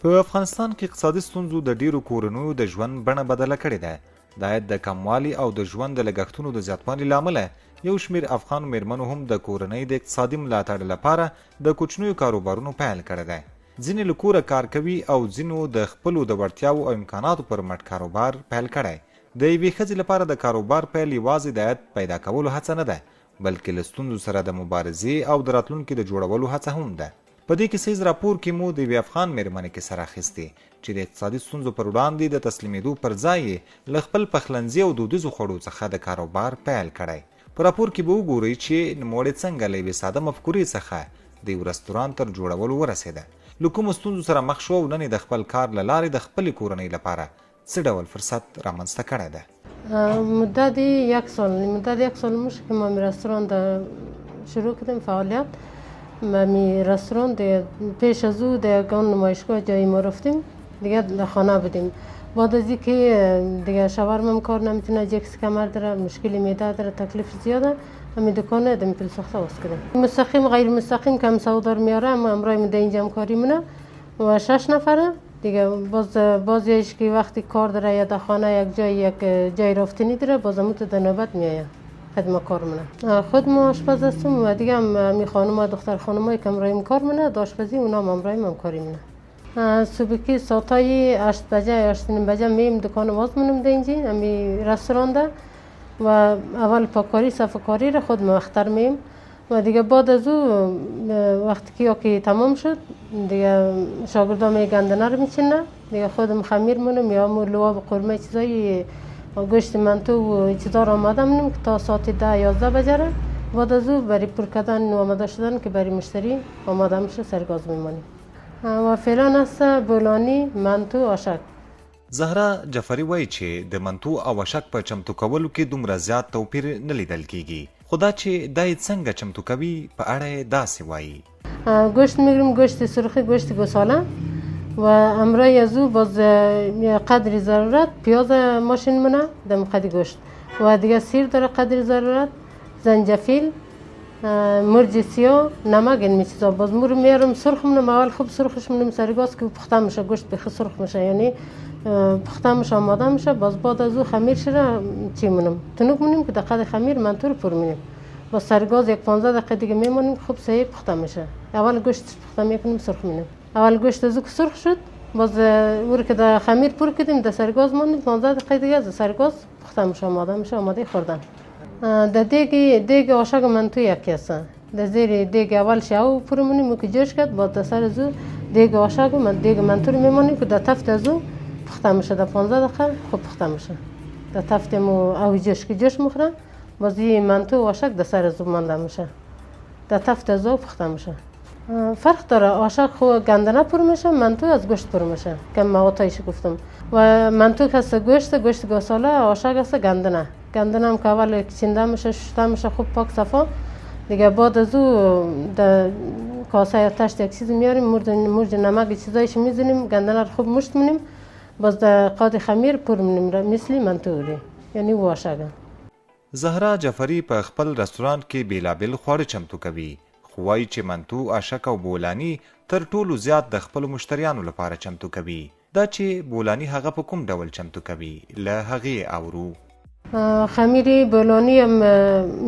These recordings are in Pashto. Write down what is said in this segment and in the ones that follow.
په افغانستان کې اقتصادي ستونزو د ډیرو کورنیو د ژوند بڼه بدله کړې ده. د عاید د کموالي او د ژوند د لګښتونو د زیاتوالي له امله یو شمېر افغان میرمنو هم د کورنۍ د اقتصادي ملاتړ لپاره د کوچنیو کاروبارونو پیل کړی دی. ځینې له کوره کار کوي او ځینو د خپلو د وړتیاو او امکاناتو پر مټ کاروبار پیل کړی. د یوې ښځې لپاره د کاروبار پیل یوازې د عاید پیدا کولو هڅه نه ده، بلکې له ستونزو سره د مبارزې او د راتلونکي د جوړولو هڅه هم ده. په دې کیسیز راپور کې مو د یوې افغان میرمنې کیسه راخیستې چې د اقتصادي ستونزو پر وړاندې د تسلیمېدو پر ځای یې له خپل پخلنځي او دودیزو خوړو څخه د کاروبار پیل کړی. په راپور کې به وګورئ چې نوموړې څنګه له یوې ساده مفکورې څخه د یو رستورانت تر جوړولو ورسېده، له کومو ستونزو سره مخ شوه او نن یې د خپل کار له لارې د خپلې کورنۍ لپاره څه ډول فرصت رامنځته کړی ده. مدت یک سال میشه که ما رستوران شروع کردیم فعالیت. می رستوران دیگه پیش از او دیگه اون نمایشگاه جایی ما رفتیم دیگه خانه بودیم. بعد از اینکه دیگه شاورما کار نمیتونه، جکس کمر داره، مشکلی میده داره، تکلیف زیاده، همین دکانه دم پل ساخته واس کردیم. مستقیم غیر مستقیم کم سودار میاره، اما امروز می اینجا کاری منه و 6 نفره دیگه. باز یش که وقتی کار داره یا در خانه یک جای رفتنی داره، باز همون تو نوبت میآید خدمت کار منه. خود ما آشپز هستم و دیگه می خانم و دختر خانمای که امروز کار منه داشپزی اونا هم امروز کاری منه. صبحی ساعتای 8 بجه 8 نیم بجه میم دکان باز منم ده اینجا امی رستوران ده و اول پاکاری صفحه‌کاری را خود وقتر میم و دیگه بعد از او وقتی که تمام شد دیگه شاگردان می گندنه رو میچینه دیگه خودم خمیر منم یا مو لواب قرمه چیزای گوشت منتو و چیزا را آماده منم که تا ساعت 10 11 بجه را بعد از او برای پر کردن و آماده شدن که برای مشتری آماده میشه سرگاز میمانیم. و فعلا است بولانی، منتو، آشک. زهرا جعفری وایي چې د منتو او آشک په چمتو کولو کې دومره زیات توپیر نه لیدل کیږي، خو دا چې دا یې څنګه چمتو کوي په اړه یې داسې وایي. گوشت میگیریم، گوشت سرخی، گوشت گوساله و امروز از او باز قدری ضرورت پیاز ماشین منه دم قدی گوشت و دیگه سیر داره قدری ضرورت، زنجفیل، مرچ سیاه، نمک این چیزا. باز مو رو میارم سرخ منم، اول خوب سرخش منم سرگاز که پخته میشه، گوشت بخی سرخ میشه، یعنی پخته میشه آماده میشه. باز بعد از او خمیر شده چی منم تنوک منم که دقیق خمیر منتور پر منم. با سرگاز یک 15 دقیقه دیگه میمونیم خوب صحیح پخته میشه. اول گوشت پخته میکنیم سرخ منم، اول گوشت از او که سرخ شد باز او که در خمیر پر کردیم در سرگاز مونیم 15 دقیقه دیگه از سرگاز پخته میشه آماده خوردن. در دیگ آشک منتو یکی است. در زیر دیگ اول شاو پر میمونیم که جوش کرد بعد سر از او دیگ آشک و دیگ منتو رو میمونیم که در تفت از او پخته میشه در 15 دقیقه خوب پخته میشه. در تفت مو او جوش که جوش میخوره باز این منتو و آشک در سر از او مانده میشه، در تفت از او پخته میشه. فرق داره، آشک خو گندنه پر میشه، منتو از گوشت پر میشه که مواتایش گفتم. و منتو که از گوشت گوساله، آشک است گندنه هم که اول چینده میشه شسته میشه خوب پاک صفا دیگه. بعد از او در کاسه یا تشت یک چیز میاریم، مرج نمک چیزایش میزنیم، گندنه رو خوب مشت منیم، باز در قاد خمیر پر منیم مثل منتوری، یعنی واشگه. زهرا جعفری په خپل رستورانت کې بیلابل خواړه چمتو کوي، خو وایي چې منتو، آشک او بولانی تر ټولو زیات د خپلو مشتریانو لپاره چمتو کوي. دا چې بولانی هغه په کوم ډول چمتو کوي له هغې اورو. خمیر بولانی هم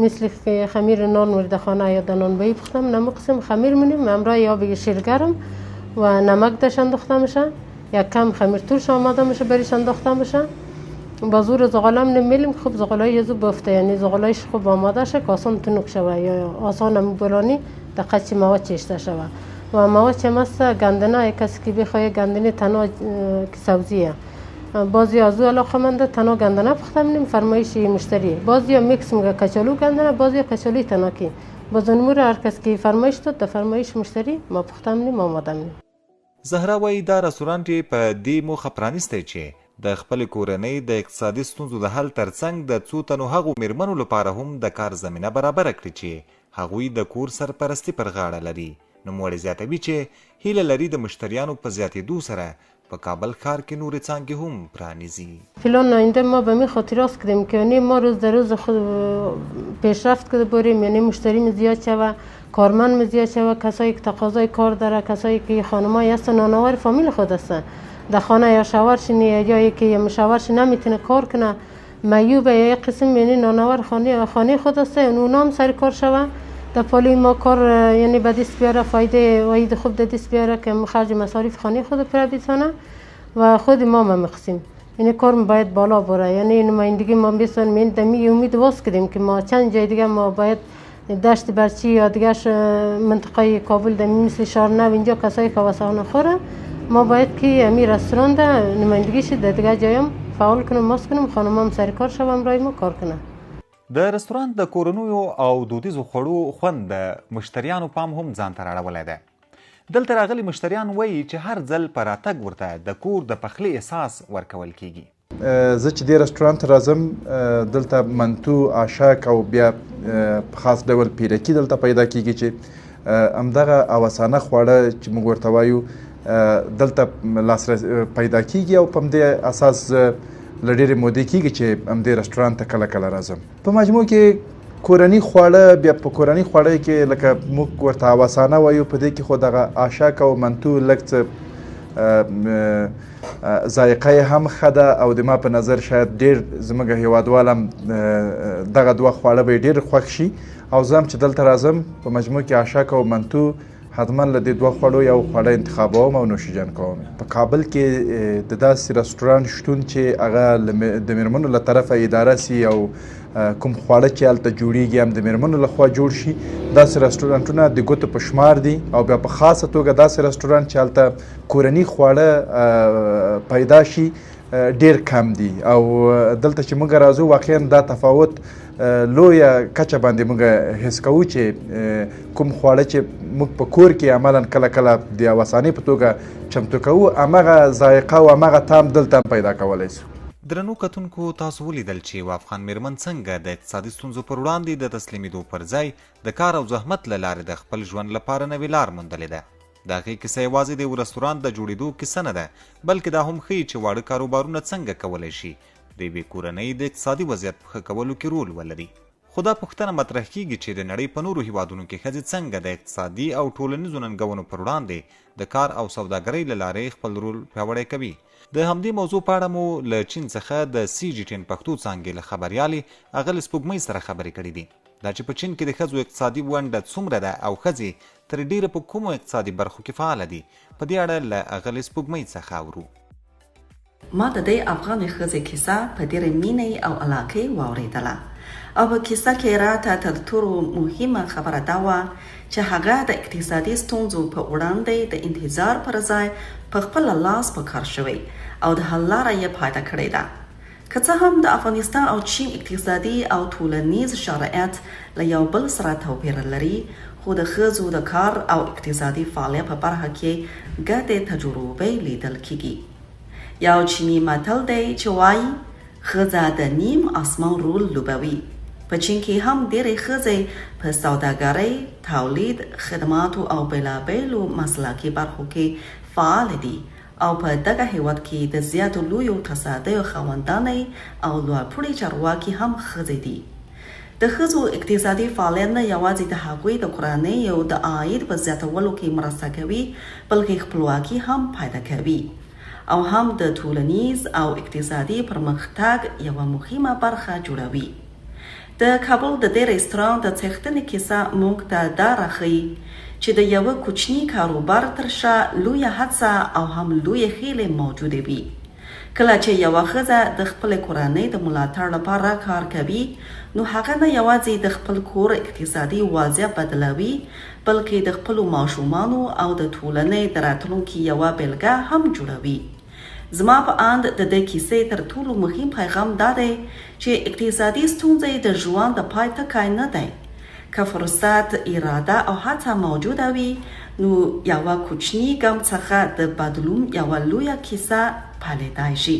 مثل خمیر نان ورده خانه یا نان بایی پختم نمو قسم خمیر منیم. امرای یا بگه شیرگرم و نمک دش انداخته میشه، یک کم خمیر ترش آماده میشه بریش انداخته میشه. با زور زغالم نمیلیم خوب زغالای یزو بفته، یعنی زغالایش خوب آماده شه که آسان تنک شوه یا آسان هم بولانی دقیق چی مواد چشته شوه. و مواد چه مثل گندنه، کسی که بخواه گندنه تنها که سبزیه، بعضی از او علاقه منده تنها گندنه پخته منیم فرمایش مشتری، بعضی ها میکس میگه کچالو گندنه، بعضی ها کچالوی تناکی. باز اونمور هر کس که فرمایش داد در فرمایش مشتری ما پخته منیم آماده منیم. زهرا وایي دا رستورانت یې په دې موخه پرانیستی چې د خپلې کورنۍ د اقتصادي ستونزو د حل ترڅنګ د څو تنو هغو میرمنو لپاره هم د کار زمینه برابره کړي چې هغوی د کور سرپرستی پر غاړه لري. نوموړې زیاتوي چې هیله لري د مشتریانو په زیاتېدو سره په کابل ښار کې نورې څانګې هم پرانیزي. فلان آینده ما به می خاطراست کردیم که یعنی ما روز در روز خود پیشرفت کرده بریم، یعنی مشتری زیاد شوه، کارمند زیاد شوه، کسایی که تقاضای کار داره، کسایی که خانمایی هستن نانآور فامیل خود هستن در خانه یا شوهرش یا یکی مشاورش نمیتونه کار کنه میوبه یا یک قسم یعنی نانآور خانه خود هسته اونا هم سر کار شوه در پالی ما کار یعنی به دست بیاره فایده وید خوب در دست بیاره که خرج مصارف خانه خود پر بزنه و خود ما میخواستیم یعنی کار باید بالا بره. یعنی نمایندگی ما بیسن من دمی امید واس کردیم که ما چند جای دیگه ما باید دشت برچی یا دیگه منطقه کابل دمی مثل شارنو اینجا کسایی که واسه خوره ما باید که امی رستوران ده نمایندگیش در دیگه جایم فعال کنم ماست کنم خانمام سر کار شوم رای ما کار کنه. د رستوران د کورنیو او دودیزو خوړو خوند د مشتریانو پام هم ځان ته راړولی دی. دلته راغلي مشتریان وایي چې هر ځل په راتګ ورته د کور د پخلي احساس ورکول کیږي. زه چې دې رستورانت راځم دلته منتو عاشق او بیا په خاص ډول پیرکي دلته پیدا کیږي چې همدغه اوسانه خواړه چې موږ ورته وایو دلته لاسرسی پیدا کیږي او په همدې اساس له ډېرې مودې کیږي چې همدې رستورانت ته کله کله راځم. په مجموع کې کورني خواړه بیا په کورني خواړه کې لکه موږ ورته اوسانه وایو په دې کې خو دغه عاشق او منتو لږ څه ذایقه یې هم ښه ده او د ما په نظر شاید ډېر زموږ هیوادوال هم دغه دوه خواړه به یې ډېر خوښ شي او زه هم چې دلته راځم په مجموع کې عاشق او منتو حتما له دې دوه خوړو یو خواړه انتخابوم او نوشیجان کوم. په کابل کې د داسې رستورانت شتون چې هغه د میرمنو له طرفه اداره سي او کوم خواړه چې هلته جوړیږي هم د میرمنو لخوا جوړ شي داسې رستورانتونه د ګوتو په شمار دي او بیا په خاصه توګه داسې رستورانت چې هلته کورني خواړه پیدا شي ډیر کم دي او دلته چې موږ راځو واقعا دا تفاوت لویه کچه باندې موږ حس کوو چې کوم خواړه چې موږ په کور کې عملا کله کله د اوساني په توګه چمتو کوو همغه ذایقه او همغه طعم دلته پیدا کولی شو. درنو کتونکو تاسو ولیدل چې افغان میرمن څنګه د اقتصادي ستونزو پر وړاندې د تسلیمېدو پر ځای د کار او زحمت له لارې د خپل ژوند لپاره نوې لار موندلې ده. د هغې کیسه یوازې د یو رستورانت د جوړېدو کیسه نه ده بلکې دا هم ښیي چې واړه کاروبارونه څنګه کولی شي د یوې کورنۍ د اقتصادي وضعیت په ښه کولو کې رول ولري. خو دا پوښتنه مطرح کیږي چې د نړۍ په نورو هیوادونو کې ښځې څنګه د اقتصادي او ټولنیزو ننګونو پر وړاندې د کار او سوداګرۍ له لارې خپل رول پیاوړی کوي. د همدې موضوع په اړه مو له چین څخه د CGTN پښتو څانګې له خبریالې اغلې سپوږمۍ سره خبرې کړې دي. دا چې په چین کې د ښځو اقتصادي ونډه څومره ده او ښځې تر ډیره په کومو اقتصادي برخو کې فعاله دي په دې اړه له اغلې سپوږمۍ څخه اورو. ما د دې افغانې ښځې کیسه په ډېرې مینې او علاقې واورېدله او په کیسه کې راته تر ټولو مهمه خبره دا وه چې هغه د اقتصادي ستونزو په وړاندې د انتظار پر ځای په خپل لاس په کار شوی او د حل لاره یې پیدا کړې ده. که څه هم د افغانستان او چین اقتصادي او ټولنیز شرایط له یو بل سره توپیر لري خو د ښځو د کار او اقتصادي فعالیت په برخه کې ګډې تجربې لیدل کیږي. یو چینی متل دی چې وایي ښځه د نیم اسمان رول لوبوي. په چین کې هم ډېرې ښځې په سوداګرۍ، تولید، خدماتو او بېلابېلو مسلکي برخو کې فعال دي او په دغه هیواد کې د زیاتو لویو تصادیو خاوندانې او لوړپوړي چارواکي هم ښځې دي. د ښځو اقتصادي فعالیت نه یوازې د هغوی د کورنیو د عاید په زیاتولو کې مرسته کوي بلکې خپلواکي هم پیدا کوي او هم د ټولنیز او اقتصادي پرمختګ یوه مهمه برخه جوړوي. د کابل د دې رستورانت د څښتنې کیسه موږ ته دا راښیي چې د یوه کوچني کاروبار تر شا لویه هڅه او هم لویې هیلې موجودې وي. کله چې یوه ښځه د خپلې کورنۍ د ملاتړ لپاره کار کوي نو هغه نه یوازې د خپل کور اقتصادي وضعیت بدلوي بلکې د خپلو ماشومانو او د ټولنې د راتلونکي یوه بیلګه هم جوړوي. زما په اند د دې کیسې تر ټولو مهم پیغام دا دی چې اقتصادي ستونزې د ژوند د پای ټکی نه دی. که فرصت، اراده او هڅه موجوده وي نو یوه کوچني ګام څخه د بدلون یوه لویه کیسه پیلېدای شي.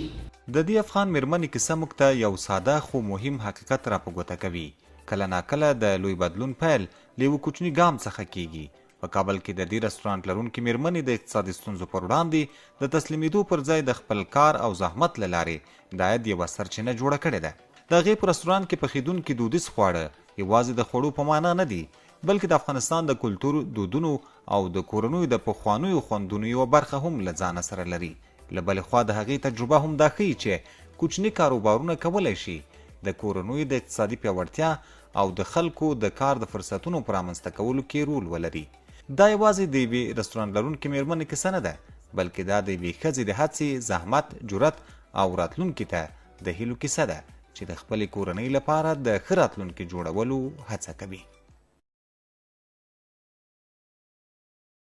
د دې افغان میرمنې کیسه موږ ته یو ساده خو مهم حقیقت را په ګوته کوي. کله ناکله د لوی بدلون پیل له یوه کوچني ګام څخه کیږي په کابل کې د دې رستورانت لرونکي میرمنې د اقتصادي ستونزو پر وړاندې د تسلیمېدو پر ځای د خپل کار او زحمت له لارې د عاید یوه سرچینه جوړه کړې ده. د هغې په رستورانت کې پخېدونکي دودیز خواړه یوازې د خوړو په معنا نه دي، بلکې د افغانستان د کلتور، دودونو او د کورنیو د پخوانیو خوندونو یوه برخه هم له ځانه سره لري. له بلې خوا د هغې تجربه هم دا ښیي چې کوچني کاروبارونه کولی شي د کورنیو د اقتصادي پیاوړتیا او د خلکو د کار د فرصتونو په رامنځته کولو کې رول ولري. دا یوازې د یوې رستورانت لرونکې میرمنې کیسه نه ده، بلکې دا د یوې ښځې د هڅې، زحمت، جرأت او راتلونکي ته د هیلو کیسه ده چې د خپلې کورنۍ لپاره د ښه راتلونکي جوړولو هڅه کوي.